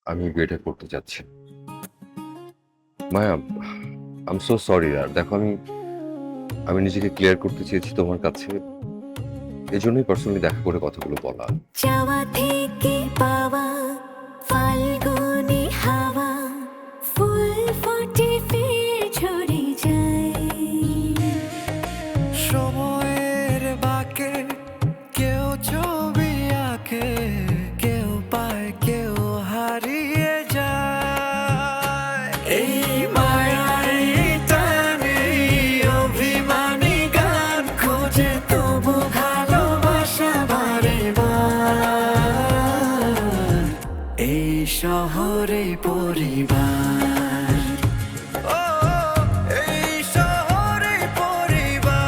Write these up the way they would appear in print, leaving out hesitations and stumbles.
আমি বিয়েটা করতে চাচ্ছি। মায়া, আই এম সো সরি ইয়ার। দেখো, আমি আমি নিজেকে ক্লিয়ার করতে চেয়েছি তোমার কাছে। এজন্যই পার্সোনালি দেখা করে কথাগুলো বলা। চাওয়া থেকে পাওয়া ফাল্গুনি হাওয়া ফুল ফোটে ফের ঝরে যায়। সময়ের বাঁকে কেউ ছবি আঁকে, কেউ পায় কেউ হারিয়ে যায়। এই মায়ার টানে অভিমানী গান খোঁজে তবু ভালোবাসা বারে বার। এই শহরে পরিবার, ও এই শহরে পরিবার।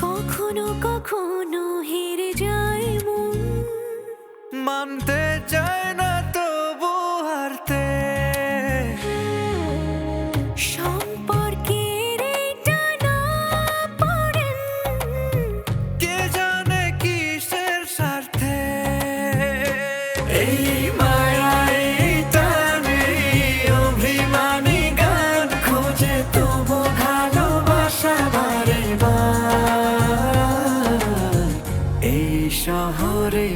কখনো কখনো হেরে যায় মন, মানতে চায় না তবু হারতে। সম্পর্কের এই টানা পড়েন, কে জানে কিসের স্বার্থে। এই মায়ার টানে অভিমানী গান খোঁজে তবু ভালোবাসা বারে বার। এই শহরে